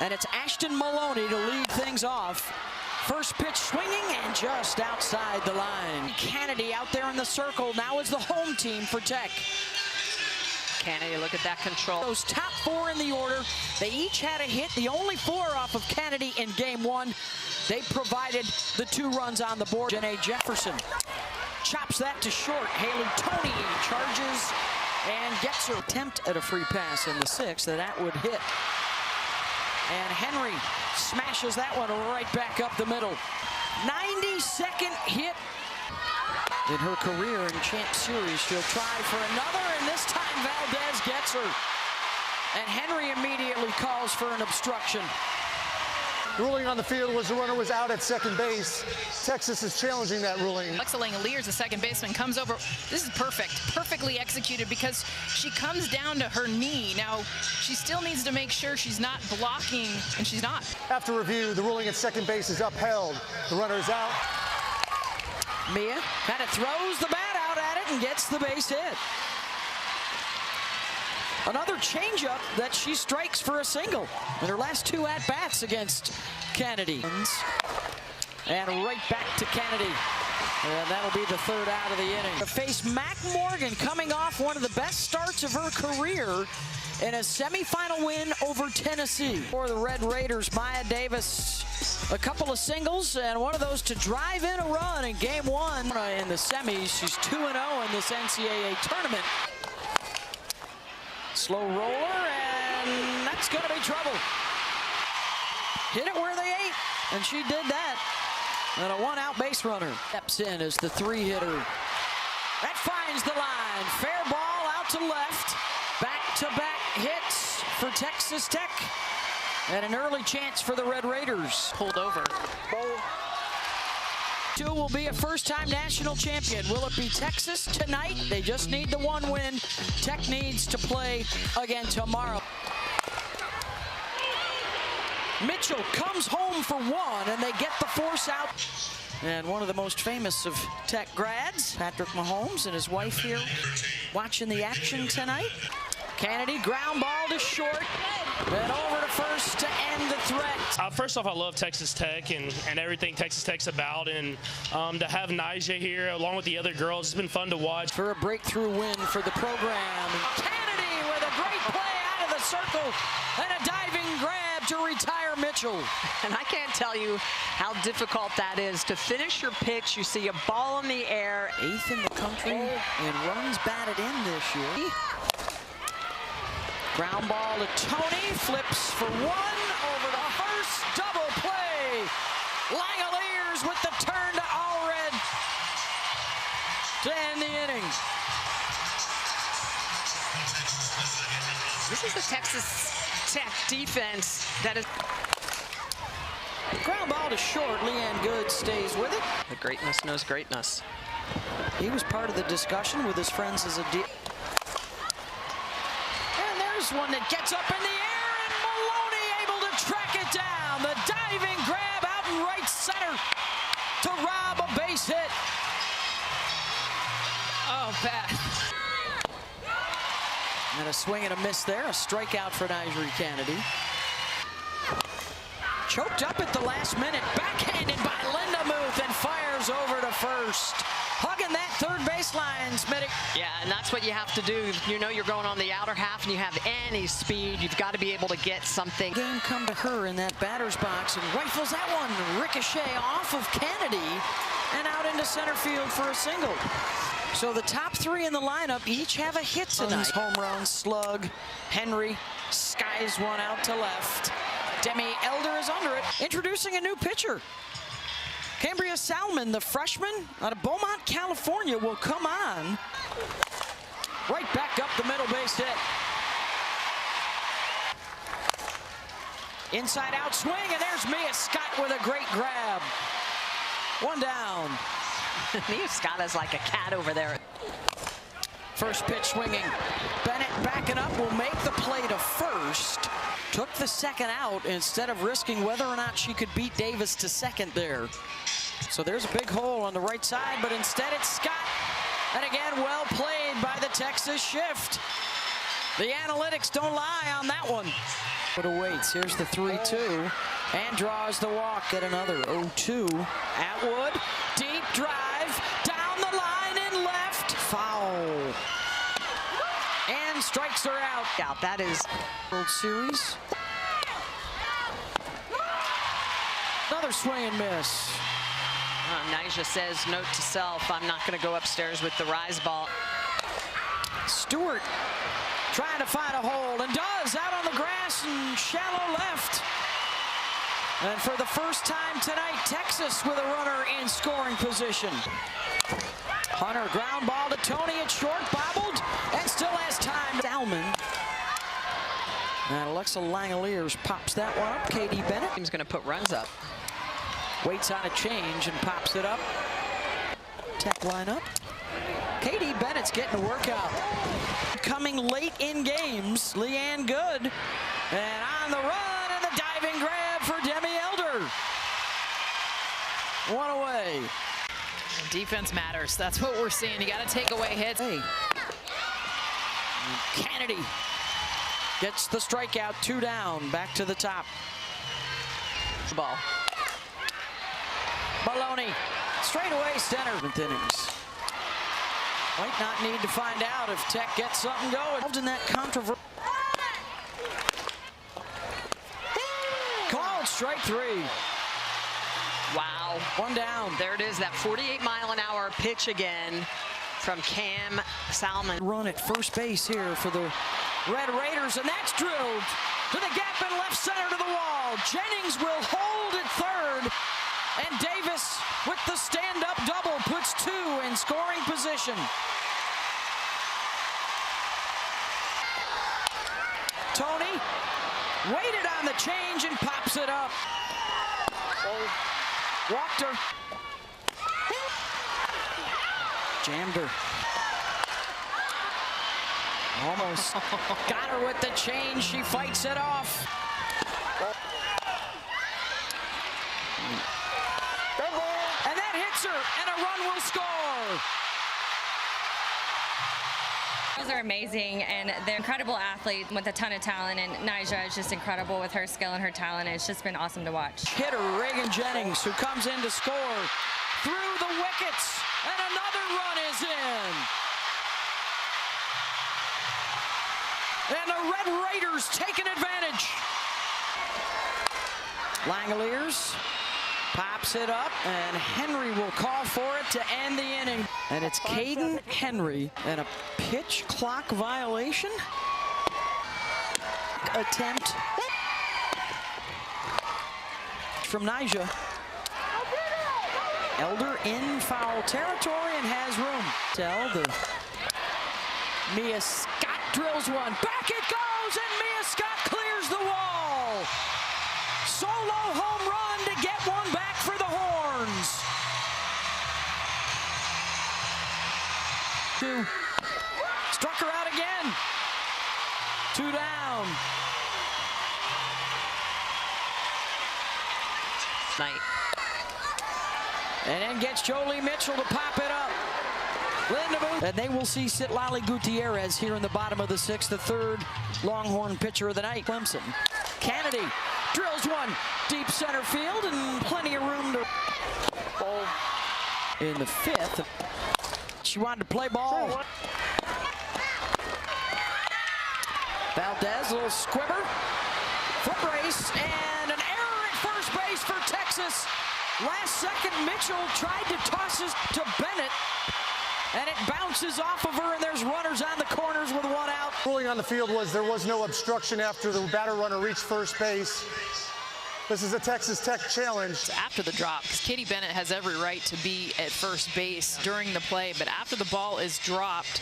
And it's Ashton Maloney to lead things off. First pitch swinging and just outside the line. Kennedy out there in the circle. Now is the home team for Tech. Kennedy, look at that control. Those top four in the order, they each had a hit. The only four off of Kennedy in game one. They provided the 2 runs on the board. Janae Jefferson chops that to short. Haley Toney charges and gets her attempt at a free pass in the 6th that would hit. And Henry smashes that one right back up the middle. 92nd hit in her career in Champ Series. She'll try for another, and this time Valdez gets her. And Henry immediately calls for an obstruction. The ruling on the field was the runner was out at second base. Texas is challenging that ruling. Alexa Langoliers, the second baseman, comes over. This is perfectly executed because she comes down to her knee. Now, she still needs to make sure she's not blocking, and she's not. After review, the ruling at second base is upheld. The runner is out. Mia kind of throws the bat out at it and gets the base hit. Another changeup that she strikes for a single in her last 2 at-bats against Kennedy. And right back to Kennedy. And that'll be the 3rd out of the inning. To face Mac Morgan, coming off one of the best starts of her career in a semifinal win over Tennessee. For the Red Raiders, Maya Davis, a couple of singles, and one of those to drive in a run in game 1. In the semis, she's 2-0 in this NCAA tournament. Slow roller, and that's going to be trouble. Hit it where they ate, and she did that. And a 1-out base runner steps in as the 3-hitter. That finds the line. Fair ball out to left. Back-to-back hits for Texas Tech. And an early chance for the Red Raiders. Pulled over. Will be a first-time national champion. Will it be Texas tonight? They just need the 1 win. Tech needs to play again tomorrow. Mitchell comes home for 1, and they get the force out. And one of the most famous of Tech grads, Patrick Mahomes, and his wife here watching the action tonight. Kennedy, ground ball to short, and over to first to end the threat. First off, I love Texas Tech and everything Texas Tech's about, and to have Nyjah here along with the other girls, it's been fun to watch. For a breakthrough win for the program. Kennedy with a great play out of the circle and a diving grab to retire Mitchell. And I can't tell you how difficult that is to finish your pitch. You see a ball in the air. 8th in the country and runs batted in this year. Ground ball to Toney, flips for 1 over the first, double play. Langoliers with the turn to Allred to end the inning. This is the Texas Tech defense that is. Ground ball to short, Leanne Good stays with it. The greatness knows greatness. He was part of the discussion with his friends as a one that gets up in the air, and Maloney able to track it down. The diving grab out in right center to rob a base hit. Oh, bad. And a swing and a miss there. A strikeout for Nyjah Kennedy. Choked up at the last minute. Backhanded by Linda Muth and fires over to first. Hugging that third baseline, Smitty. Yeah, and that's what you have to do. You know you're going on the outer half and you have any speed. You've got to be able to get something. Game come to her in that batter's box and rifles that one. Ricochet off of Kennedy and out into center field for a single. So the top 3 in the lineup each have a hit tonight. Home run, slug, Henry skies one out to left. Demi Elder is under it. Introducing a new pitcher. Cambria Salmon, the freshman out of Beaumont, California, will come on. Right back up the middle base hit. Inside out swing, and there's Mia Scott with a great grab. 1 down. Mia Scott is like a cat over there. First pitch swinging. Bennett backing up will make the play to first. Took the second out instead of risking whether or not she could beat Davis to second there. So there's a big hole on the right side, but instead it's Scott. And again, well played by the Texas shift. The analytics don't lie on that one. But awaits. Here's the 3-2 and draws the walk. Get another 0-2. Atwood, deep drive down the line and left. Foul. And strikes her out. That is World Series. Another swing and miss. Nyjah says, note to self, I'm not going to go upstairs with the rise ball. Stewart trying to find a hole and does, out on the grass and shallow left. And for the first time tonight, Texas with a runner in scoring position. Hunter, ground ball to Tony at short, bobbled, and still has time. Salmon. And Alexa Langoliers pops that one up. Katie Bennett. Team's going to put runs up. Waits on a change and pops it up. Tech lineup. Katie Bennett's getting a workout. Coming late in games, Leanne Good. And on the run, and the diving grab for Demi Elder. One away. Defense matters. That's what we're seeing. You got to take away hits. Hey. Kennedy gets the strikeout, 2 down, back to the top. Ball. Maloney, straight away center. 7th innings. Might not need to find out if Tech gets something going. Involved in that controversy. Called strike 3. Wow. 1 down. There it is, that 48-mile-an-hour pitch again from Cam Salmon. Run at first base here for the Red Raiders, and that's drilled to the gap in left center to the wall. Jennings will hold at third, and Davis with the stand-up double puts 2 in scoring position. Tony waited on the change and pops it up. Walked her. Jammed her. Almost got her with the change. She fights it off. And that hits her, and a run will score. Those are amazing, and they're incredible athletes with a ton of talent, and Nyjah is just incredible with her skill and her talent. It's just been awesome to watch. Hitter Reagan Jennings, who comes in to score through the wickets, and another run is in. And the Red Raiders taking advantage. Langoliers pops it up, and Henry will call for it to end the inning. And it's Caden Henry, and a pitch clock violation attempt from Nyjah. Elder in foul territory and has room. The Mia Scott drills one. Back it goes, and Mia Scott clears the wall. Solo home run to get one back for the Horns. 2. Struck her out again. 2 down. Night. And then gets Jolie Mitchell to pop it up. Linda Booth. And they will see Citlali Gutierrez here in the bottom of the 6th, the 3rd Longhorn pitcher of the night. Clemson. Kennedy drills one deep center field, and plenty of room to bowl in the 5th. She wanted to play ball. Valdez, a little squibber. Foot race, and an error at first base for Texas. Last second, Mitchell tried to toss it to Bennett, and it bounces off of her, and there's runners on the corners with 1 out. Ruling on the field was there was no obstruction after the batter runner reached first base. This is a Texas Tech challenge. After the drop, because Katie Bennett has every right to be at first base during the play, but after the ball is dropped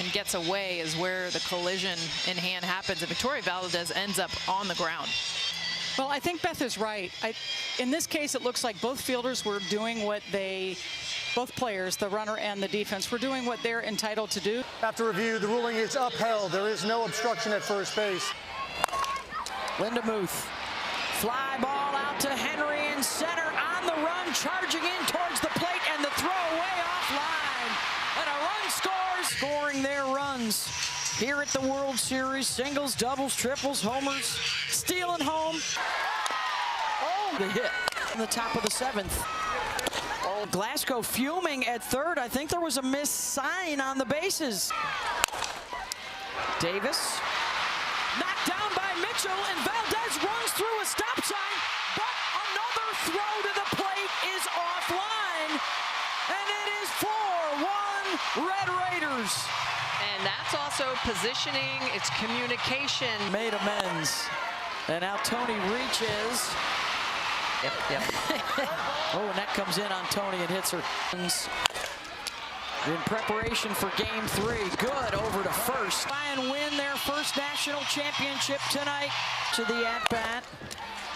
and gets away is where the collision in hand happens, and Victoria Valdez ends up on the ground. Well, I think Beth is right. In this case, it looks like both fielders were doing what both players, the runner and the defense, were doing what they're entitled to do. After review, the ruling is upheld. There is no obstruction at first base. Linda Muth. Fly ball out to Henry in center, on the run, charging in towards the plate, and the throw way offline. And a run scores. Scoring their runs here at the World Series. Singles, doubles, triples, homers. Stealing home. Oh, the hit in the top of the 7th. Oh, Glasgow fuming at third. I think there was a missed sign on the bases. Davis. Knocked down by Mitchell, and Valdez runs through a stop sign, but another throw to the plate is offline, and it is 4-1 Red Raiders. And that's also positioning, it's communication. Made amends, and now Tony reaches. Yep. Oh, and that comes in on Tony and hits her. In preparation for game 3, good over to first. Try and win their first national championship tonight. To the at-bat,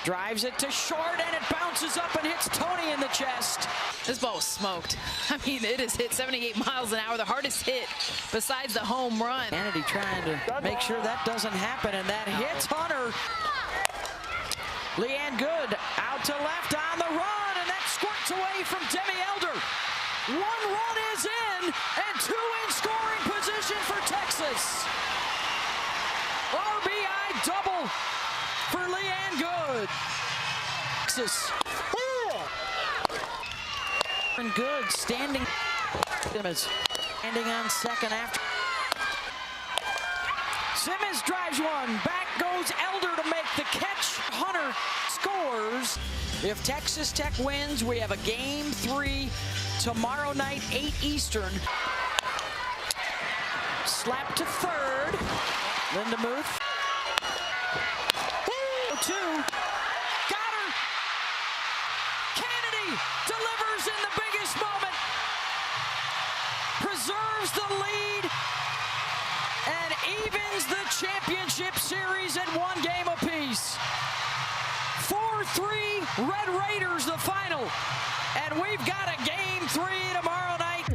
drives it to short, and it bounces up and hits Tony in the chest. This ball was smoked. I mean, it is hit 78 miles an hour, the hardest hit besides the home run. Kennedy trying to make sure that doesn't happen, and that hits Hunter. Leanne Good out to left on the run, and that squirts away from Demi Elder. 1 run is in, and 2 in scoring position for Texas. RBI double for Leanne Good. Texas. And Good standing on second after. Simmons drives one. Back goes Elder to make the catch. Hunter scores. If Texas Tech wins, we have a game 3 tomorrow night, 8 Eastern. Slap to third. Lindemuth. 2. Got her. Kennedy delivers in the biggest moment. Preserves the lead and evens the championship series at 1 game apiece. 4-3 Red Raiders the final, and we've got a game 3 tomorrow night.